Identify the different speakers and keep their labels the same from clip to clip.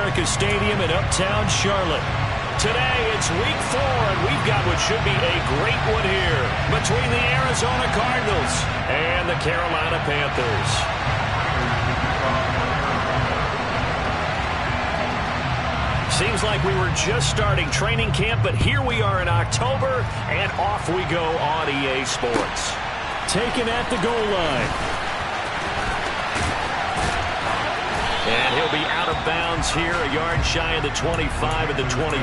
Speaker 1: America Stadium in Uptown Charlotte. Today, it's week 4, and we've got what should be a great one here between the Arizona Cardinals and the Carolina Panthers. Seems like we were just starting training camp, but here we are in October, and off we go on EA Sports. Taken at the goal line. And he'll be out of bounds here, a yard shy of the 25 at the 24.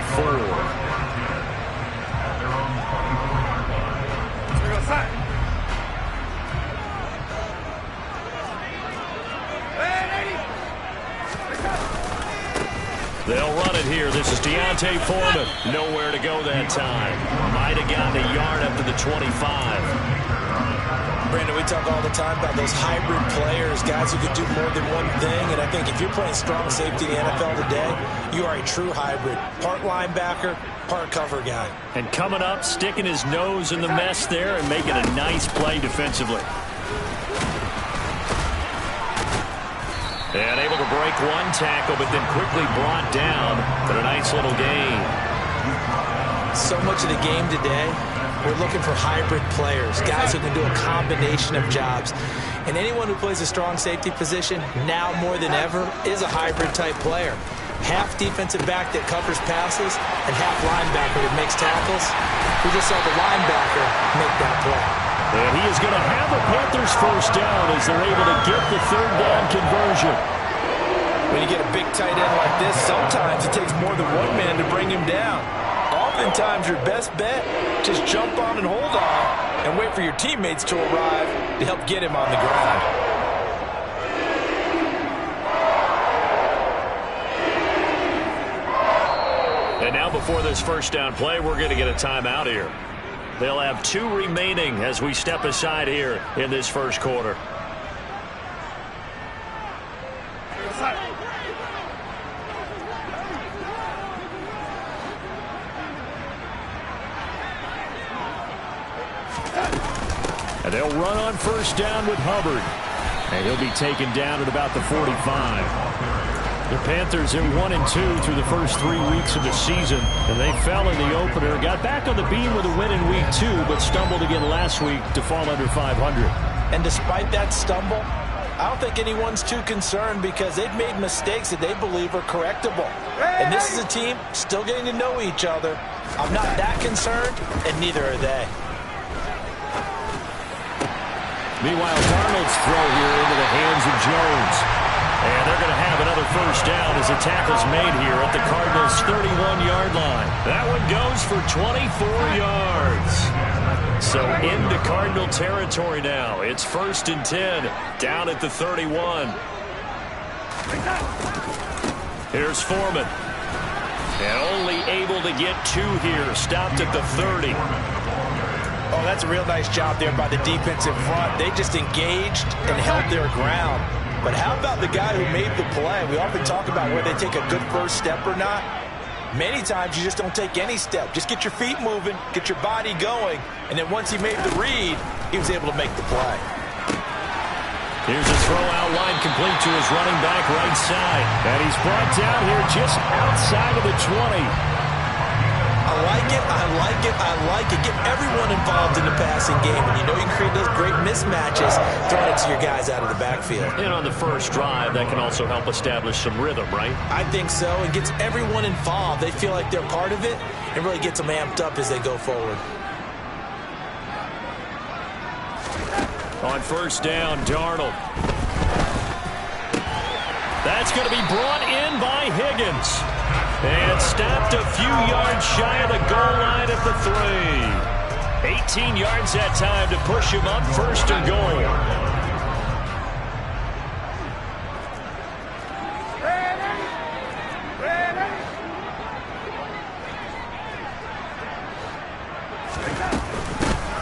Speaker 1: They'll run it here. This is Deontay Foreman. Nowhere to go that time. Might have gotten a yard up to the 25.
Speaker 2: Brandon, we talk all the time about those hybrid players, guys who could do more than one thing. And I think if you're playing strong safety in the NFL today, you are a true hybrid. Part linebacker, part cover guy. And
Speaker 1: coming up, sticking his nose in the mess there and making a nice play defensively. And able to break one tackle, but then quickly brought down for a nice little gain.
Speaker 2: So much of the game today, we're looking for hybrid players, guys who can do a combination of jobs. And anyone who plays a strong safety position, now more than ever, is a hybrid-type player. Half defensive back that covers passes and half linebacker that makes tackles. We just saw the linebacker make that play.
Speaker 1: And he is going to have the Panthers first down as they're able to get the third down conversion.
Speaker 2: When you get a big tight end like this, sometimes it takes more than one man to bring him down. Oftentimes, your best bet, just jump on and hold on and wait for your teammates to arrive to help get him on the ground.
Speaker 1: And now before this first down play, we're going to get a timeout here. They'll have 2 remaining as we step aside here in this first quarter. And they'll run on first down with Hubbard. And he'll be taken down at about the 45. The Panthers are 1-2 through the first 3 weeks of the season. And they fell in the opener. Got back on the beam with a win in week 2, but stumbled again last week to fall under 500.
Speaker 2: And despite that stumble, I don't think anyone's too concerned because they've made mistakes that they believe are correctable. And this is a team still getting to know each other. I'm not that concerned, and neither are they.
Speaker 1: Meanwhile, Darnold's throw here into the hands of Jones. And they're going to have another first down as the tackle's made here at the Cardinals' 31-yard line. That one goes for 24 yards. So into Cardinal territory now. It's 1st and 10, down at the 31. Here's Foreman. And only able to get 2 here, stopped at the 30.
Speaker 2: Oh, that's a real nice job there by the defensive front. They just engaged and held their ground. But how about the guy who made the play? We often talk about whether they take a good first step or not. Many times you just don't take any step. Just get your feet moving, get your body going, and then once he made the read, he was able to make the play.
Speaker 1: Here's a throw out line complete to his running back right side. And he's brought down here just outside of the 20.
Speaker 2: I like it, I like it, I like it. Get everyone involved in the passing game, and you know you can create those great mismatches throwing it to your guys out of the backfield.
Speaker 1: And on the first drive, that can also help establish some rhythm, right?
Speaker 2: I think so. It gets everyone involved. They feel like they're part of it, and really gets them amped up as they go forward.
Speaker 1: On first down, Darnold. That's going to be brought in by Higgins. And stopped a few yards shy of the goal line at the 3. 18 yards that time to push him up 1st and goal.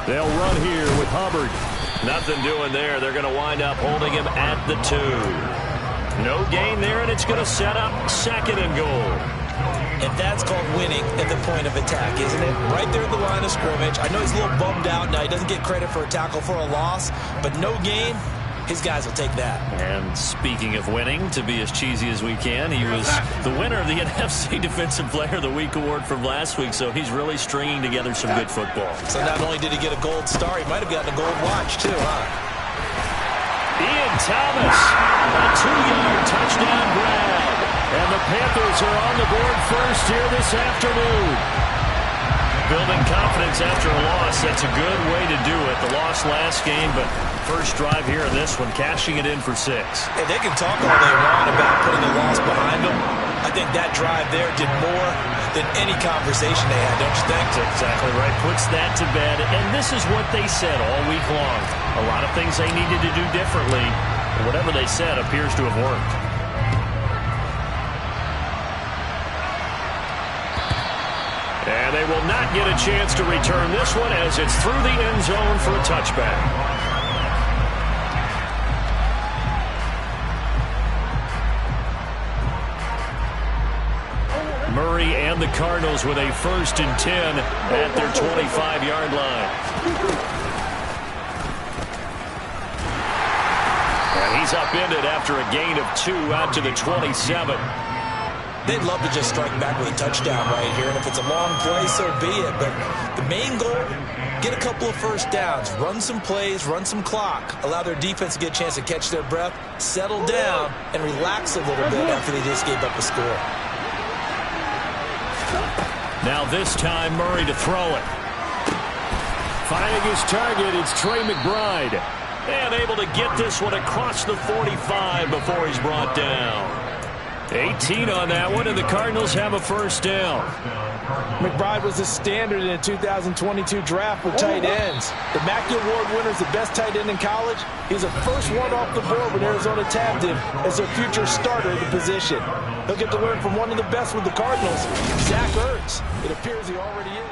Speaker 1: They'll run here with Hubbard. Nothing doing there. They're going to wind up holding him at the 2. No gain there, and it's going to set up 2nd and goal.
Speaker 2: And that's called winning at the point of attack, isn't it? Right there at the line of scrimmage. I know he's a little bummed out now. He doesn't get credit for a tackle for a loss, but no gain his guys will take that.
Speaker 1: And speaking of winning, to be as cheesy as we can, he was the winner of the NFC Defensive Player of the Week award from last week, so he's really stringing together some good football.
Speaker 2: So not only did he get a gold star, he might have gotten a gold watch too, huh?
Speaker 1: Ian Thomas, a 2-yard touchdown grab. And the Panthers are on the board first here this afternoon. Building confidence after a loss, that's a good way to do it. The loss last game, but first drive here in this one, cashing it in for 6.
Speaker 2: Hey, they can talk all they want about putting the loss behind them. I think that drive there did more than any conversation they had, don't you think?
Speaker 1: That's exactly right. Puts that to bed. And this is what they said all week long. A lot of things they needed to do differently. But whatever they said appears to have worked. And they will not get a chance to return this one as it's through the end zone for a touchback. Murray and the Cardinals with a 1st and 10 at their 25-yard line. And he's upended after a gain of 2 out to the 27.
Speaker 2: They'd love to just strike back with a touchdown right here, and if it's a long play, so be it. But the main goal, get a couple of first downs, run some plays, run some clock, allow their defense to get a chance to catch their breath, settle down, and relax a little bit after they just gave up a score.
Speaker 1: Now this time, Murray to throw it. Finding his target, it's Trey McBride. And able to get this one across the 45 before he's brought down. 18 on that one, and the Cardinals have a first down.
Speaker 2: McBride was a standard in the 2022 draft for tight ends. The Mackey Award winner is the best tight end in college. He's the first one off the board when Arizona tabbed him as their future starter at the position. He'll get to learn from one of the best with the Cardinals, Zach Ertz. It appears he already is.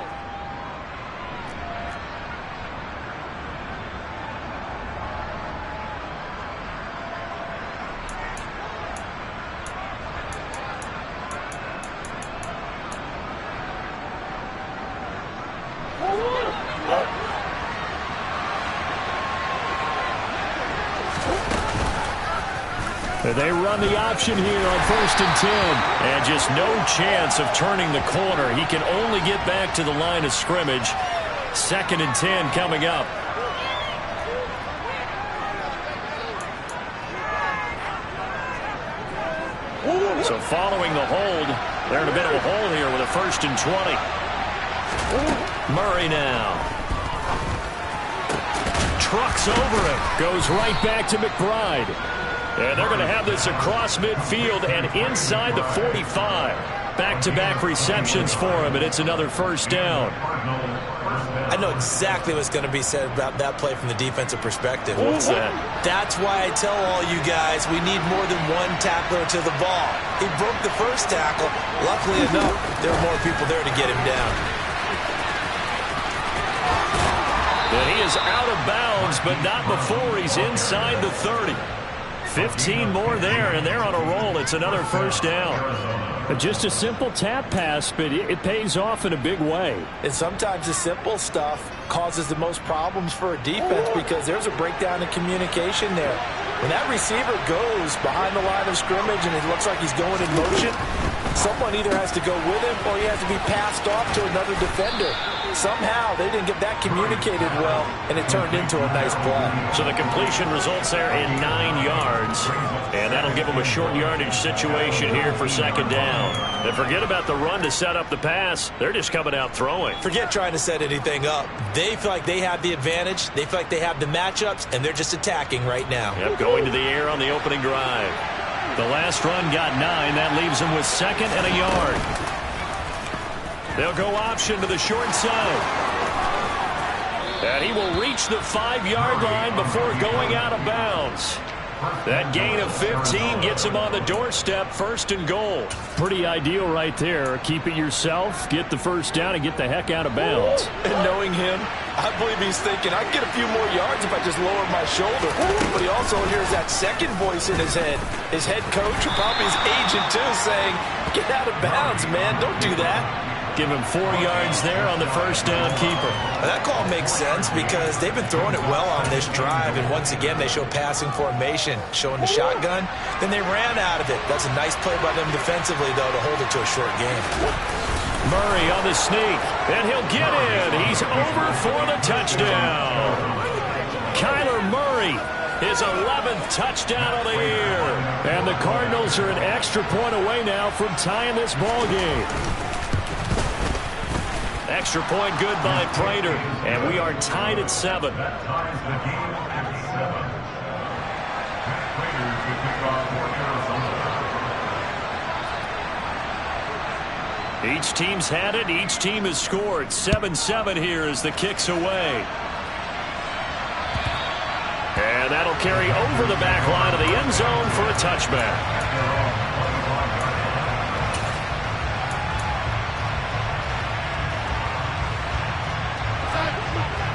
Speaker 1: They run the option here on 1st and 10. And just no chance of turning the corner. He can only get back to the line of scrimmage. 2nd and 10 coming up. So following the hold, they're in a bit of a hole here with a 1st and 20. Murray now. Trucks over him. Goes right back to McBride. And they're going to have this across midfield and inside the 45. Back-to-back receptions for him, and it's another first down.
Speaker 2: I know exactly what's going to be said about that play from the defensive perspective.
Speaker 1: What's that?
Speaker 2: That's why I tell all you guys we need more than one tackler to the ball. He broke the first tackle. Luckily enough, there were more people there to get him down.
Speaker 1: And he is out of bounds, but not before he's inside the 30. 15 more there, and they're on a roll. It's another first down. Just a simple tap pass, but it pays off in a big way.
Speaker 2: And sometimes the simple stuff causes the most problems for a defense because there's a breakdown in communication there. When that receiver goes behind the line of scrimmage and it looks like he's going in motion, someone either has to go with him or he has to be passed off to another defender. Somehow they didn't get that communicated well, and it turned into a nice play.
Speaker 1: So the completion results there in 9 yards, and that'll give them a short yardage situation here for 2nd down. And forget about the run to set up the pass. They're just coming out throwing.
Speaker 2: Forget trying to set anything up. They feel like they have the advantage. They feel like they have the matchups, and they're just attacking right now.
Speaker 1: Yep, going to the air on the opening drive. The last run got 9. That leaves them with 2nd and a yard. They'll go option to the short side. And he will reach the 5-yard line before going out of bounds. That gain of 15 gets him on the doorstep, 1st and goal. Pretty ideal right there. Keep it yourself, get the first down, and get the heck out of bounds.
Speaker 2: And knowing him, I believe he's thinking, I can get a few more yards if I just lower my shoulder. But he also hears that second voice in his head. His head coach, or probably his agent too, saying, get out of bounds, man. Don't do that.
Speaker 1: Give him 4 yards there on the first down keeper.
Speaker 2: That call makes sense because they've been throwing it well on this drive, and once again they show passing formation, showing the shotgun. Then they ran out of it. That's a nice play by them defensively, though, to hold it to a short game.
Speaker 1: Murray on the sneak, and he'll get in. He's over for the touchdown. Kyler Murray, his 11th touchdown of the year. And the Cardinals are an extra point away now from tying this ball game. Extra point good by Prater, and we are tied at 7. Each team's had it. Each team has scored. 7-7 here as the kick's away. And that'll carry over the back line of the end zone for a touchback.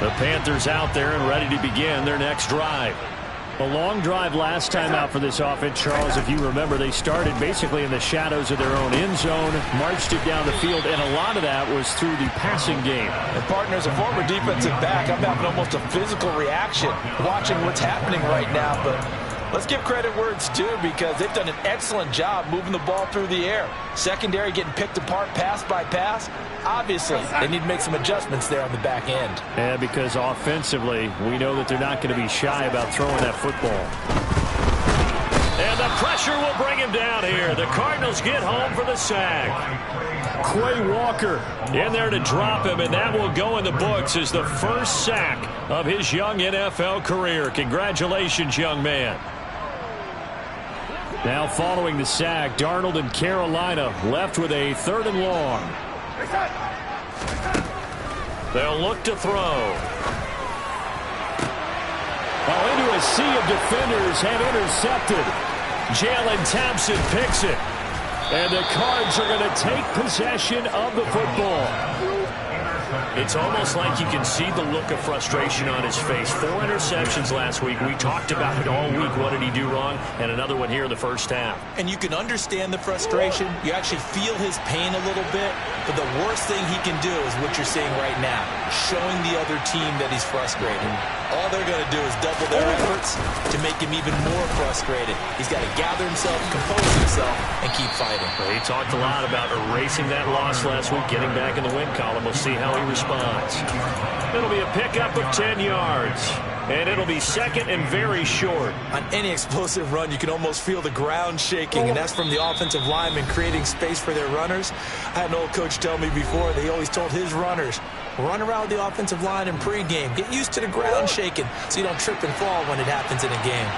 Speaker 1: The Panthers out there and ready to begin their next drive. A long drive last time out for this offense, Charles. If you remember, they started basically in the shadows of their own end zone, marched it down the field, and a lot of that was through the passing game.
Speaker 2: And partner, as a former defensive back, I'm having almost a physical reaction watching what's happening right now. But let's give credit where it's due because they've done an excellent job moving the ball through the air. Secondary getting picked apart pass by pass. Obviously, they need to make some adjustments there on the back end.
Speaker 1: Yeah, because offensively, we know that they're not going to be shy about throwing that football. And the pressure will bring him down here. The Cardinals get home for the sack. Quay Walker in there to drop him, and that will go in the books as the first sack of his young NFL career. Congratulations, young man. Now following the sack, Darnold and Carolina left with a 3rd and long. They'll look to throw. Oh, into a sea of defenders have intercepted. Jalen Thompson picks it. And the Cards are going to take possession of the football. It's almost like you can see the look of frustration on his face. 4 interceptions last week. We talked about it all week. What did he do wrong? And another one here in the first half.
Speaker 2: And you can understand the frustration. You actually feel his pain a little bit. But the worst thing he can do is what you're seeing right now, showing the other team that he's frustrated. All they're going to do is double their efforts to make him even more frustrated. He's got to gather himself, compose himself, and keep fighting.
Speaker 1: Well, he talked a lot about erasing that loss last week, getting back in the win column. We'll see how he responds. It'll be a pickup of 10 yards. And it'll be 2nd and very short.
Speaker 2: On any explosive run, you can almost feel the ground shaking, and that's from the offensive linemen creating space for their runners. I had an old coach tell me before, they always told his runners, run around the offensive line in pregame. Get used to the ground shaking so you don't trip and fall when it happens in a game.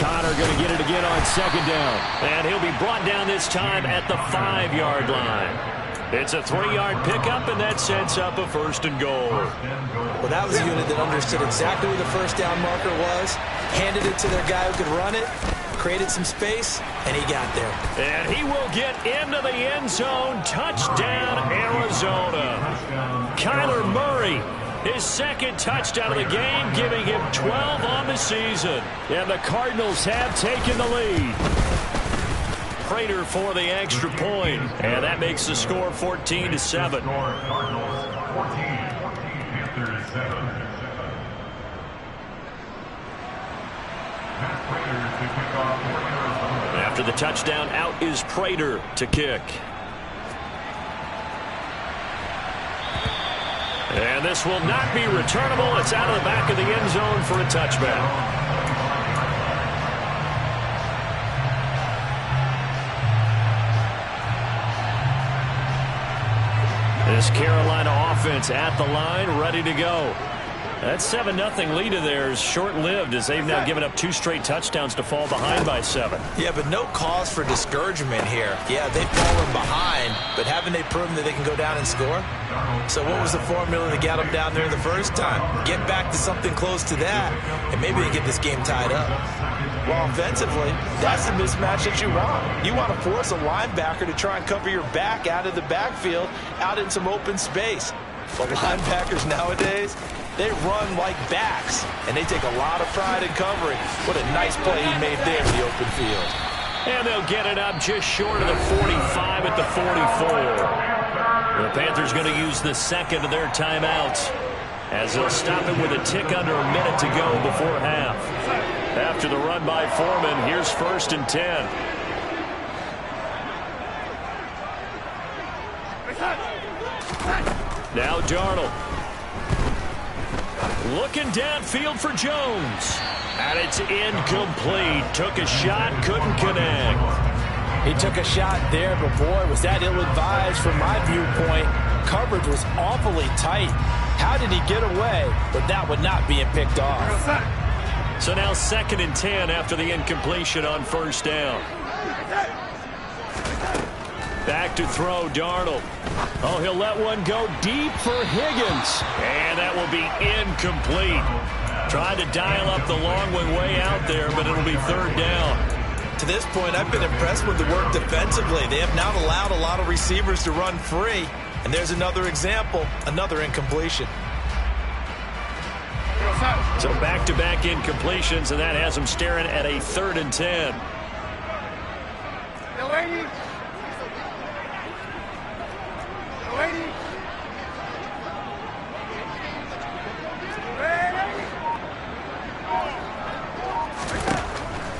Speaker 1: Connor going to get it again on 2nd down. And he'll be brought down this time at the 5-yard line. It's a 3-yard pickup, and that sets up a 1st and goal.
Speaker 2: Well, that was a unit that understood exactly where the first down marker was, handed it to their guy who could run it, created some space, and he got there.
Speaker 1: And he will get into the end zone. Touchdown, Arizona. Kyler Murray, his 2nd touchdown of the game, giving him 12 on the season. And the Cardinals have taken the lead. Prater for the extra point, and that makes the score 14-7. After the touchdown, out is Prater to kick. And this will not be returnable. It's out of the back of the end zone for a touchback. This Carolina offense at the line, ready to go. That 7-0 lead of theirs short-lived as they've now given up 2 straight touchdowns to fall behind by 7.
Speaker 2: Yeah, but no cause for discouragement here. Yeah, they've fallen behind, but haven't they proven that they can go down and score? So what was the formula that got them down there the first time? Get back to something close to that, and maybe they get this game tied up. Well, offensively, that's the mismatch that you want. You want to force a linebacker to try and cover your back out of the backfield, out in some open space. But linebackers nowadays, they run like backs, and they take a lot of pride in covering. What a nice play he made there in the open field.
Speaker 1: And they'll get it up just short of the 45 at the 44. The Panthers going to use the second of their timeouts, as they'll stop it with a tick under a minute to go before half. After the run by Foreman, here's 1st and 10. Now Darnold. Looking downfield for Jones. And it's incomplete. Took a shot, couldn't connect.
Speaker 2: He took a shot there, but boy, was that ill-advised from my viewpoint. Coverage was awfully tight. How did he get away? But that would not being picked off.
Speaker 1: So now 2nd and 10 after the incompletion on 1st down. Back to throw, Darnold. Oh, he'll let one go deep for Higgins. And that will be incomplete. Tried to dial up the long one way out there, but it'll be 3rd down.
Speaker 2: To this point, I've been impressed with the work defensively. They have not allowed a lot of receivers to run free. And there's another example, another incompletion.
Speaker 1: So back-to-back incompletions, and that has them staring at a 3rd and 10.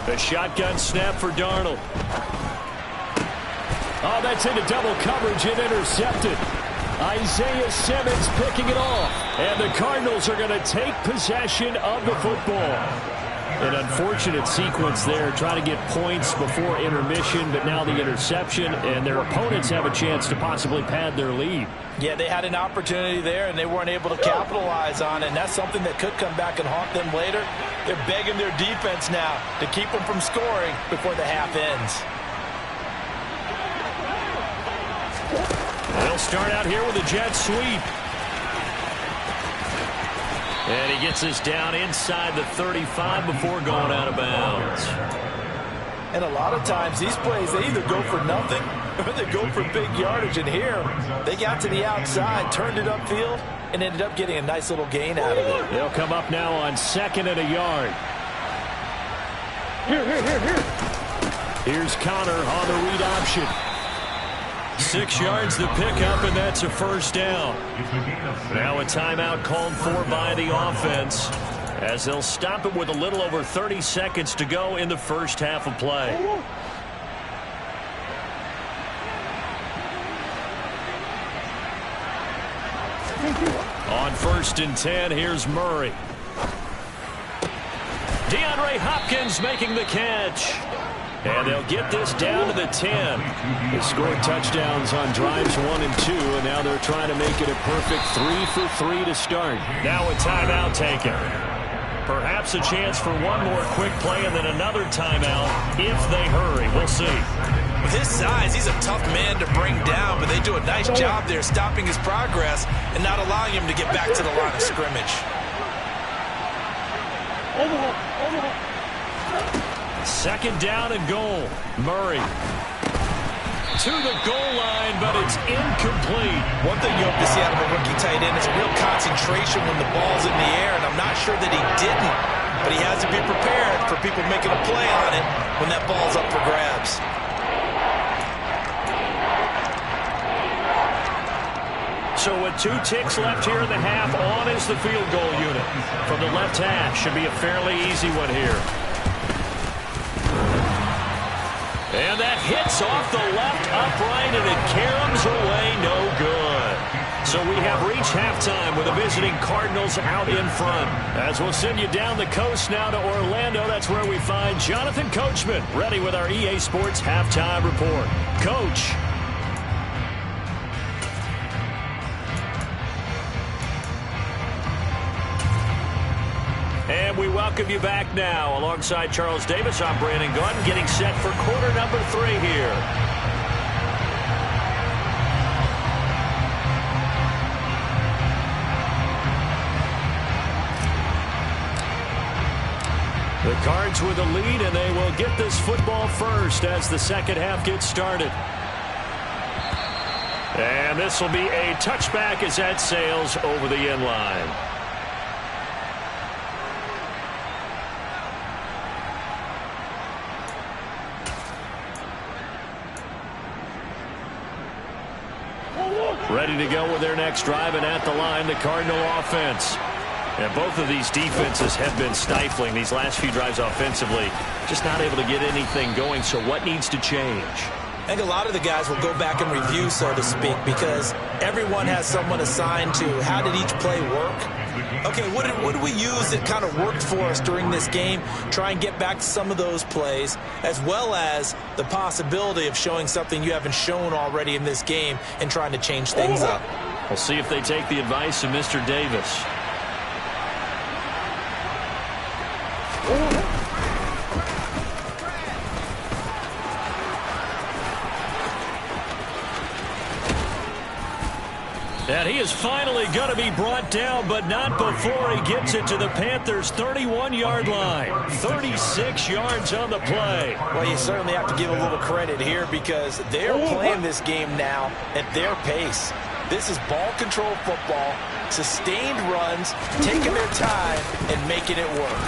Speaker 1: The shotgun snap for Darnold. Oh, that's into double coverage and intercepted. Isaiah Simmons picking it off. And the Cardinals are going to take possession of the football. An unfortunate sequence there, trying to get points before intermission, but now the interception, and their opponents have a chance to possibly pad their lead.
Speaker 2: Yeah, they had an opportunity there, and they weren't able to capitalize on it, and that's something that could come back and haunt them later. They're begging their defense now to keep them from scoring before the half ends.
Speaker 1: They'll start out here with a jet sweep. And he gets us down inside the 35 before going out of bounds.
Speaker 2: And a lot of times these plays, they either go for nothing or they go for big yardage. And here, they got to the outside, turned it upfield, and ended up getting a nice little gain out of it.
Speaker 1: They'll come up now on 2nd and a yard. Here's Connor on the read option. 6 yards to pick up, and that's a 1st down. Now a timeout called for by the offense, as they'll stop it with a little over 30 seconds to go in the first half of play. On 1st and 10, here's Murray. DeAndre Hopkins making the catch. And they'll get this down to the 10. They scored touchdowns on drives 1 and 2, and now they're trying to make it a perfect 3 for 3 to start. Now a timeout taken. Perhaps a chance for one more quick play and then another timeout if they hurry. We'll see.
Speaker 2: With his size, he's a tough man to bring down, but they do a nice job there stopping his progress and not allowing him to get back to the line of scrimmage.
Speaker 1: Second down and goal. Murray to the goal line, but it's incomplete.
Speaker 2: One thing you hope to see out of a rookie tight end is real concentration when the ball's in the air, and I'm not sure that he didn't, but he has to be prepared for people making a play on it when that ball's up for grabs.
Speaker 1: So with 2 ticks left here in the half, on is the field goal unit. From the left hash, should be a fairly easy one here. And that hits off the left upright, and it caroms away, no good. So we have reached halftime with the visiting Cardinals out in front. As we'll send you down the coast now to Orlando, that's where we find Jonathan Coachman, ready with our EA Sports Halftime Report. Coach. And we welcome you back now. Alongside Charles Davis, I'm Brandon Gaunt, getting set for quarter number 3 here. The Cards with a lead, and they will get this football first as the second half gets started. And this will be a touchback as that sails over the end line. Ready to go with their next drive, and at the line, the Cardinal offense. And both of these defenses have been stifling these last few drives offensively. Just not able to get anything going, so what needs to change?
Speaker 2: I think a lot of the guys will go back and review, so to speak, because everyone has someone assigned to how did each play work. Okay, what did we use that kind of worked for us during this game? Try and get back to some of those plays, as well as the possibility of showing something you haven't shown already in this game and trying to change things up.
Speaker 1: We'll see if they take the advice of Mr. Davis. And he is finally going to be brought down, but not before he gets it to the Panthers' 31-yard line. 36 yards on the play.
Speaker 2: Well, you certainly have to give a little credit here because they're playing this game now at their pace. This is ball control football, sustained runs, taking their time, and making it work.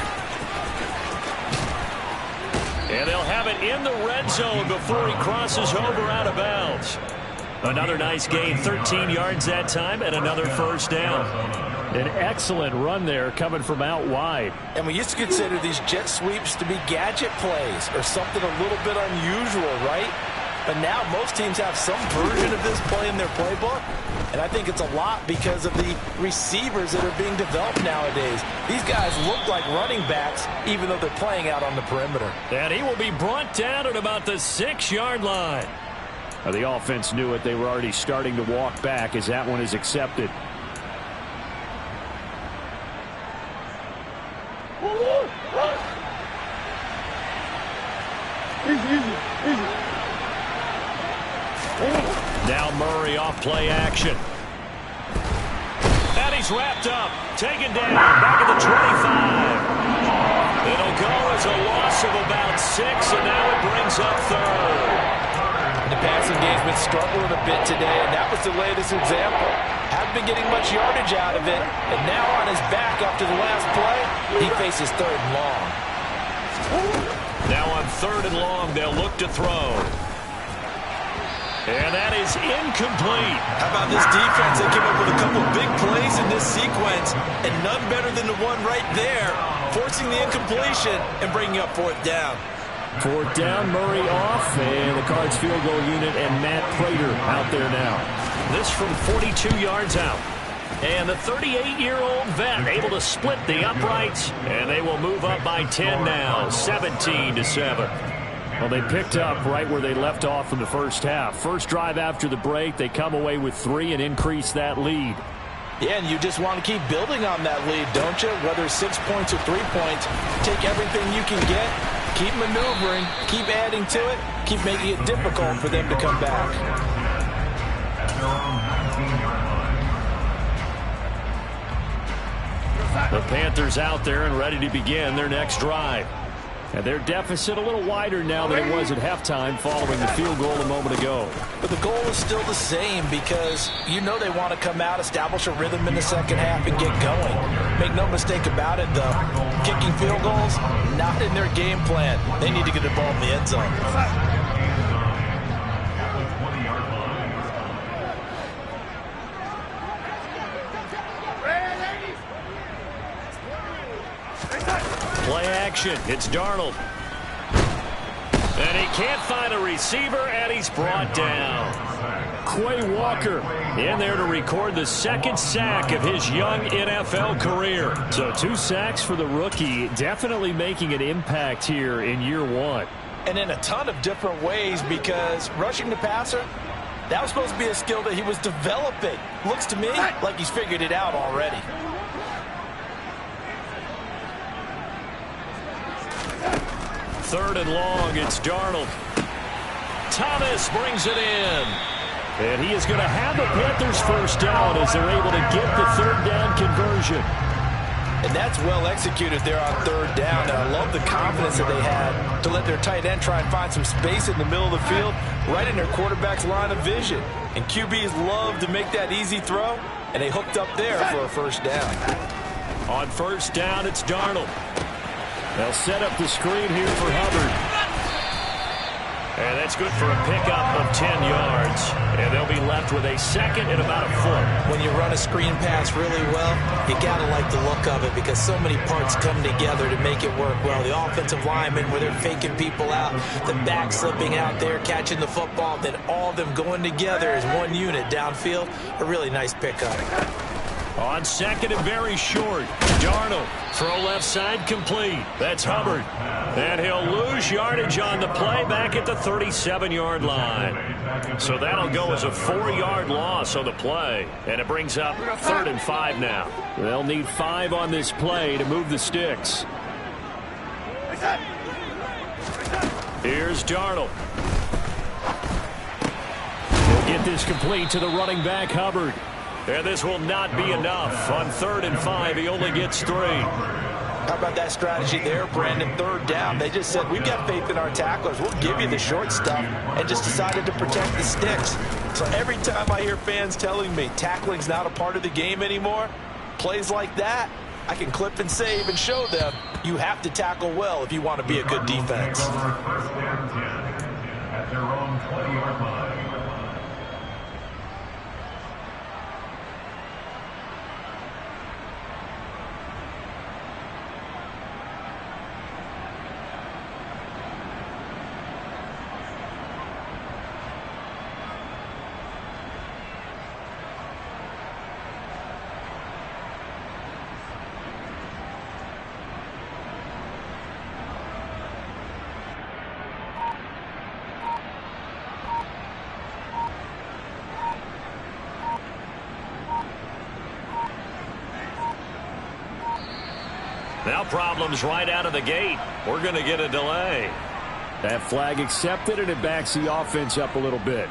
Speaker 1: And they'll have it in the red zone before he crosses over out of bounds. Another nice gain, 13 yards that time, and another first down. An excellent run there coming from out wide.
Speaker 2: And we used to consider these jet sweeps to be gadget plays or something a little bit unusual, right? But now most teams have some version of this play in their playbook. And I think it's a lot because of the receivers that are being developed nowadays. These guys look like running backs even though they're playing out on the perimeter.
Speaker 1: And he will be brought down at about the 6-yard line. The offense knew it. They were already starting to walk back as that one is accepted. Now Murray off play action. And he's wrapped up. Taken down. Back at the 25. It'll go as a loss of about 6, and now it brings up third.
Speaker 2: The passing game's been struggling a bit today, and that was the latest example. Haven't been getting much yardage out of it, and now on his back after the last play, he faces 3rd and long.
Speaker 1: Now on 3rd and long, they'll look to throw. And that is incomplete.
Speaker 2: How about this defense? They came up with a couple of big plays in this sequence, and none better than the one right there, forcing the incompletion and bringing up 4th down.
Speaker 1: 4th down, Murray off, and the Cards field goal unit and Matt Prater out there now. This from 42 yards out. And the 38-year-old vet able to split the uprights, and they will move up by 10 now, 17-7. Well, they picked up right where they left off in the first half. First drive after the break, they come away with 3 and increase that lead.
Speaker 2: Yeah, and you just want to keep building on that lead, don't you? Whether it's 6 points or 3 points, take everything you can get, keep maneuvering, keep adding to it, keep making it difficult for them to come back.
Speaker 1: The Panthers out there and ready to begin their next drive. And their deficit a little wider now than it was at halftime following the field goal a moment ago.
Speaker 2: But the goal is still the same because you know they want to come out, establish a rhythm in the second half, and get going. Make no mistake about it, though. Kicking field goals, not in their game plan. They need to get the ball in the end zone.
Speaker 1: Play action. It's Darnold. And he can't find a receiver, and he's brought down. Quay Walker in there to record the 2nd sack of his young NFL career. So 2 sacks for the rookie, definitely making an impact here in year 1.
Speaker 2: And in a ton of different ways because rushing the passer, that was supposed to be a skill that he was developing. Looks to me like he's figured it out already.
Speaker 1: Third and long, it's Darnold. Thomas brings it in. And he is going to have the Panthers first down as they're able to get the 3rd down conversion.
Speaker 2: And that's well executed there on 3rd down. And I love the confidence that they had to let their tight end try and find some space in the middle of the field, right in their quarterback's line of vision. And QBs love to make that easy throw, and they hooked up there for a first down.
Speaker 1: On 1st down, it's Darnold. They'll set up the screen here for Hubbard. And That's good for a pickup of 10 yards. And they'll be left with a second and about a foot.
Speaker 2: When you run a screen pass really well, you got to like the look of it because so many parts come together to make it work well. The offensive linemen, where they're faking people out, the back slipping out there, catching the football, then all of them going together as one unit downfield. A really nice pickup.
Speaker 1: On second and very short, Darnold, throw left side complete. That's Hubbard. And he'll lose yardage on the play back at the 37-yard line. So that'll go as a 4-yard loss on the play. And it brings up 3rd and 5 now. They'll need 5 on this play to move the sticks. Here's Darnold. He'll get this complete to the running back, Hubbard. And this will not be enough. On 3rd and 5, he only gets 3.
Speaker 2: How about that strategy there, Brandon? 3rd down. They just said, we've got faith in our tacklers. We'll give you the short stuff, and just decided to protect the sticks. So every time I hear fans telling me tackling's not a part of the game anymore, plays like that, I can clip and save and show them you have to tackle well if you want to be a good defense.
Speaker 3: At their own 20-yard line.
Speaker 1: Now problems right out of the gate. We're going to get a delay. That flag accepted, and it backs the offense up a little bit.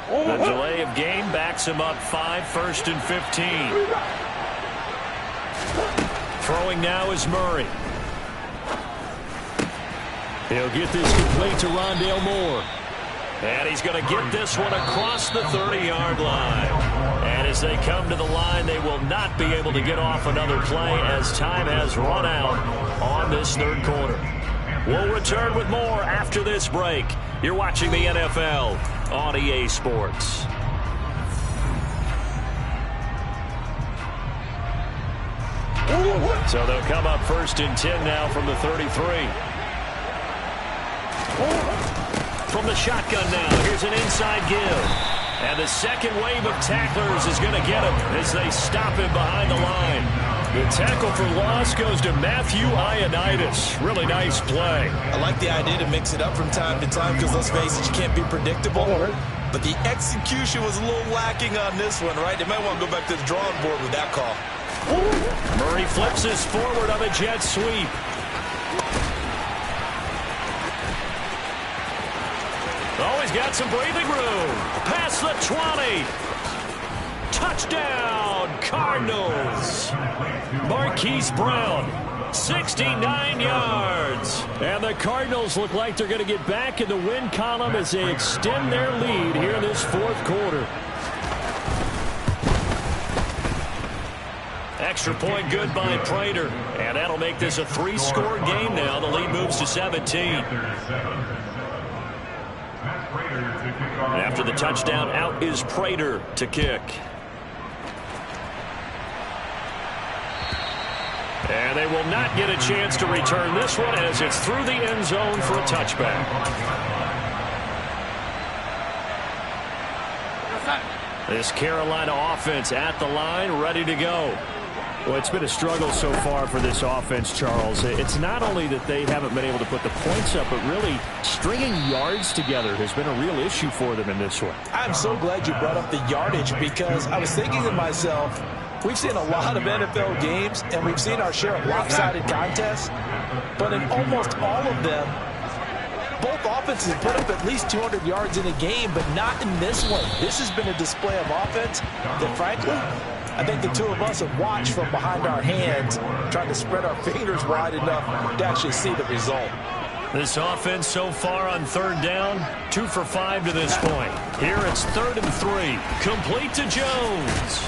Speaker 1: The delay of game backs him up 5, 1st and 15. Throwing now is Murray. He'll get this complete to Rondale Moore. And he's going to get this one across the 30-yard line. And as they come to the line, they will not be able to get off another play as time has run out on this 3rd quarter. We'll return with more after this break. You're watching the NFL on EA Sports. So they'll come up 1st and 10 now from the 33. From the shotgun now, here's an inside give. And the second wave of tacklers is going to get him as they stop him behind the line. The tackle for loss goes to Matthew Ioannidis. Really nice play.
Speaker 2: I like the idea to mix it up from time to time because, let's face it, you can't be predictable. But the execution was a little lacking on this one, right? They might want to go back to the drawing board with that call.
Speaker 1: Murray flips this forward on a jet sweep. Oh, he's got some breathing room. Past the 20. Touchdown, Cardinals. Marquise Brown, 69 yards. And the Cardinals look like they're going to get back in the win column as they extend their lead here in this 4th quarter. Extra point good by Prater. And that'll make this a 3-score game now. The lead moves to 17. After the touchdown, out is Prater to kick. And they will not get a chance to return this one as it's through the end zone for a touchback. This Carolina offense at the line, ready to go. Well, it's been a struggle so far for this offense, Charles. It's not only that they haven't been able to put the points up, but really stringing yards together has been a real issue for them in this one.
Speaker 2: I'm so glad you brought up the yardage because I was thinking to myself, we've seen a lot of NFL games, and we've seen our share of lopsided contests, but in almost all of them, both offenses put up at least 200 yards in a game, but not in this one. This has been a display of offense that, frankly, I think the two of us have watched from behind our hands, trying to spread our fingers wide enough to actually see the result.
Speaker 1: This offense so far on 3rd down, 2 for 5 to this point. Here it's 3rd and 3. Complete to Jones.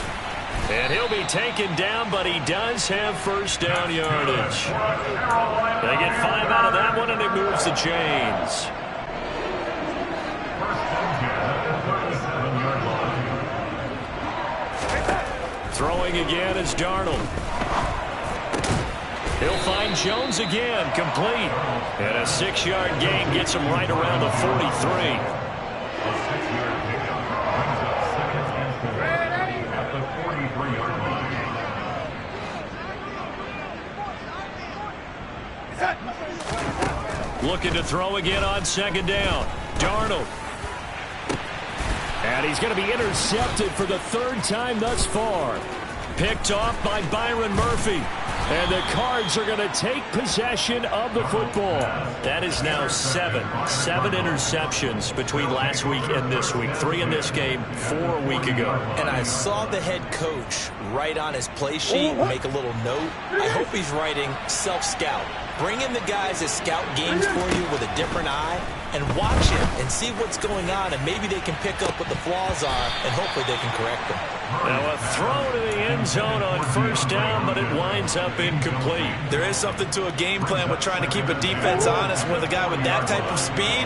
Speaker 1: And he'll be taken down, but he does have first down yardage. They get 5 out of that one, and it moves the chains. Throwing again is Darnold. He'll find Jones again, complete. And a 6-yard gain gets him right around the 43. Looking to throw again on second down. Darnold. And he's going to be intercepted for the 3rd time thus far. Picked off by Byron Murphy. And the Cards are going to take possession of the football. That is now 7 interceptions between last week and this week. 3 in this game, 4 a week ago.
Speaker 2: And I saw the head coach write on his play sheet, make a little note. I hope he's writing self-scout. Bring in the guys that scout games for you with a different eye and watch him and see what's going on, and maybe they can pick up what the flaws are, and hopefully they can correct them.
Speaker 1: Now a throw to the end zone on first down, but it winds up incomplete.
Speaker 2: There is something to a game plan with trying to keep a defense honest. With a guy with that type of speed,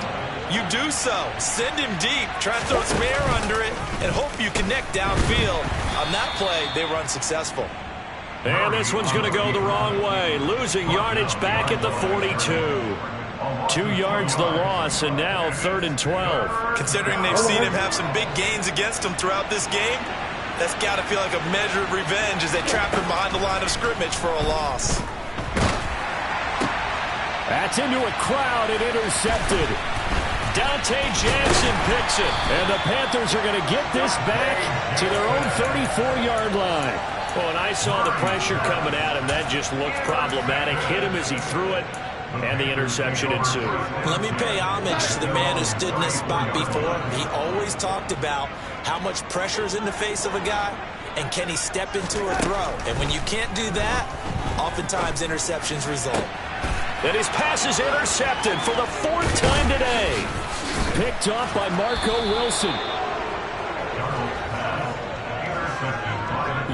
Speaker 2: you do so. Send him deep, try to throw some air under it, and hope you connect downfield. On that play, they were unsuccessful.
Speaker 1: And this one's going to go the wrong way. Losing yardage back at the 42. 2 yards the loss, and now 3rd and 12.
Speaker 2: Considering they've seen him have some big gains against him throughout this game, that's got to feel like a measure of revenge as they trap him behind the line of scrimmage for a loss.
Speaker 1: That's into a crowd and intercepted. Dante Jackson picks it. And the Panthers are going to get this back to their own 34-yard line. Well, and I saw the pressure coming at him. That just looked problematic. Hit him as he threw it, and the interception ensued.
Speaker 2: Let me pay homage to the man who stood in this spot before. He always talked about how much pressure is in the face of a guy, and can he step into a throw. And when you can't do that, oftentimes interceptions result.
Speaker 1: And his pass is intercepted for the 4th time today. Picked off by Marco Wilson.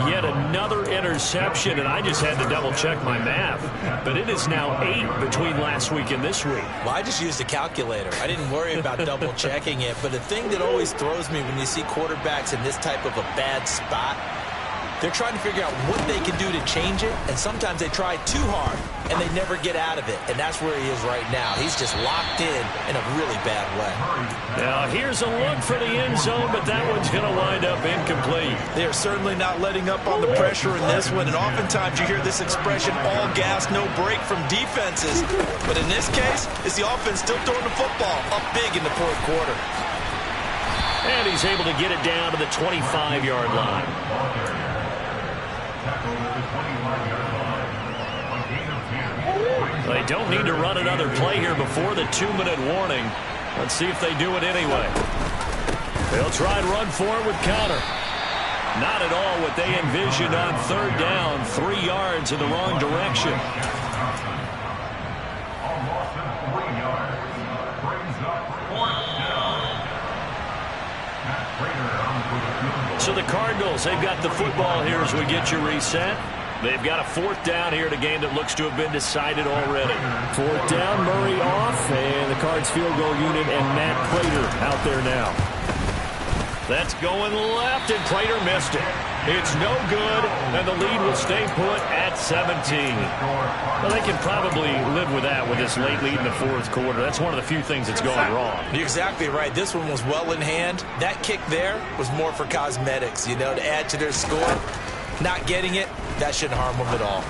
Speaker 1: Yet another interception, and I just had to double-check my math. But it is now 8 between last week and this week.
Speaker 2: Well, I just used a calculator. I didn't worry about double-checking it. But the thing that always throws me when you see quarterbacks in this type of a bad spot, they're trying to figure out what they can do to change it, and sometimes they try too hard, and they never get out of it, and that's where he is right now. He's just locked in a really bad way.
Speaker 1: Now, here's a look for the end zone, but that one's going to wind up incomplete.
Speaker 2: They are certainly not letting up on the pressure in this one, and oftentimes you hear this expression, all gas, no break from defenses, but in this case, it's the offense still throwing the football up big in the 4th quarter.
Speaker 1: And he's able to get it down to the 25-yard line. They don't need to run another play here before the 2-minute warning. Let's see if they do it anyway. They'll try and run for it with Connor. Not at all what they envisioned on 3rd down. 3 yards in the wrong direction. So the Cardinals, they've got the football here as we get you reset. They've got a 4th down here in a game that looks to have been decided already. 4th down, Murray off, and the Cards field goal unit and Matt Prater out there now. That's going left, and Prater missed it. It's no good, and the lead will stay put at 17. Well, they can probably live with that with this late lead in the 4th quarter. That's one of the few things that's gone wrong.
Speaker 2: You're exactly right. This one was well in hand. That kick there was more for cosmetics, to add to their score. Not getting it, that shouldn't harm them at all.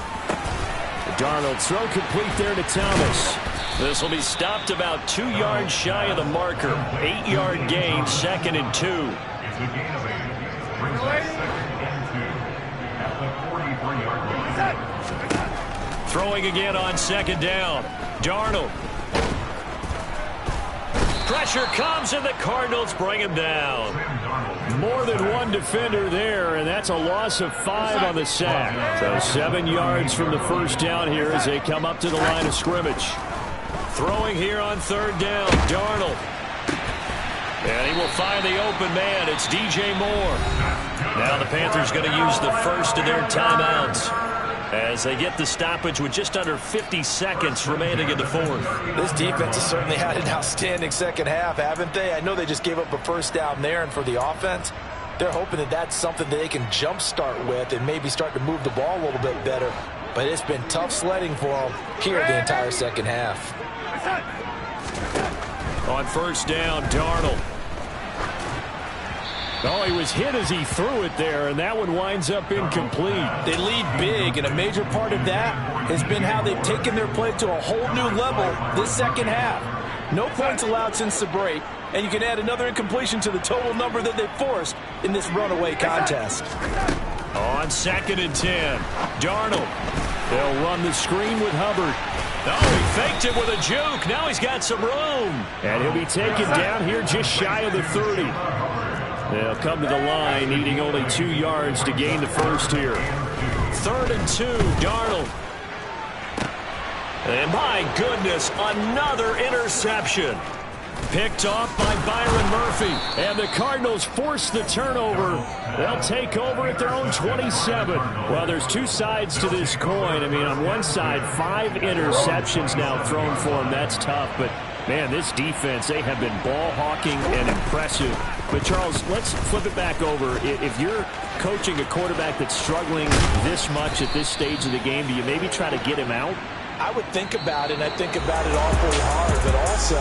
Speaker 1: Darnold throw complete there to Thomas. This will be stopped about 2 yards shy of the marker. 8-yard gain, 2nd and 2. Throwing again on 2nd down. Darnold. Pressure comes, and the Cardinals bring him down. More than one defender there, and that's a loss of 5 on the sack. So 7 yards from the first down here as they come up to the line of scrimmage. Throwing here on 3rd down, Darnold. And he will find the open man. It's DJ Moore. Now the Panthers going to use the first of their timeouts as they get the stoppage with just under 50 seconds remaining in the fourth.
Speaker 2: This defense has certainly had an outstanding second half, haven't they? I know they just gave up a first down there, and for the offense, they're hoping that that's something that they can jumpstart with and maybe start to move the ball a little bit better. But it's been tough sledding for them here the entire second half.
Speaker 1: On first down, Darnold. Oh, he was hit as he threw it there, and that one winds up incomplete.
Speaker 2: They lead big, and a major part of that has been how they've taken their play to a whole new level this second half. No points allowed since the break, and you can add another incompletion to the total number that they forced in this runaway contest.
Speaker 1: On 2nd and 10, Darnold. They'll run the screen with Hubbard. Oh, he faked it with a juke. Now he's got some room. And he'll be taken down here just shy of the 30. They'll come to the line, needing only 2 yards to gain the first here. 3rd and 2, Darnold. And my goodness, another interception. Picked off by Byron Murphy. And the Cardinals force the turnover. They'll take over at their own 27. Well, there's two sides to this coin. I mean, on one side, 5 interceptions now thrown for them. That's tough. But, man, this defense, they have been ball hawking and impressive. But, Charles, let's flip it back over. If you're coaching a quarterback that's struggling this much at this stage of the game, do you maybe try to get him out?
Speaker 2: I would think about it, and I think about it awfully hard, but also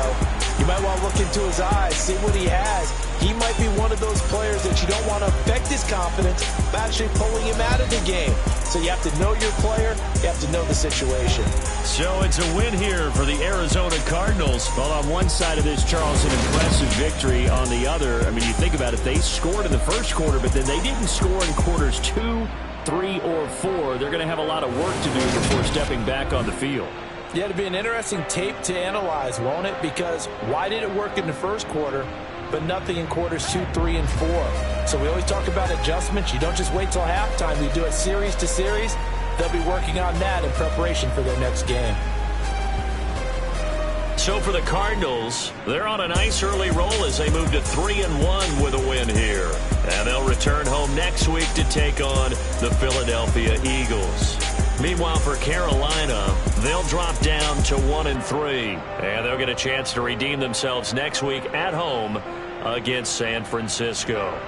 Speaker 2: you might want to look into his eyes, see what he has. He might be one of those players that you don't want to affect his confidence by actually pulling him out of the game. So you have to know your player, you have to know the situation.
Speaker 1: So it's a win here for the Arizona Cardinals. Well, on one side of this, Charles, an impressive victory. On the other, I mean, you think about it, they scored in the first quarter, but then they didn't score in quarters 2, 3, or 4. They're going to have a lot of work to do before stepping back on the field.
Speaker 2: Yeah, it'll be an interesting tape to analyze, won't it? Because why did it work in the first quarter, but nothing in quarters 2, 3, and 4? So we always talk about adjustments. You don't just wait till halftime. You do it series to series. They'll be working on that in preparation for their next game.
Speaker 1: So for the Cardinals, they're on a nice early roll as they move to 3-1 with a win here. And they'll return home next week to take on the Philadelphia Eagles. Meanwhile, for Carolina, they'll drop down to 1-3. And they'll get a chance to redeem themselves next week at home against San Francisco.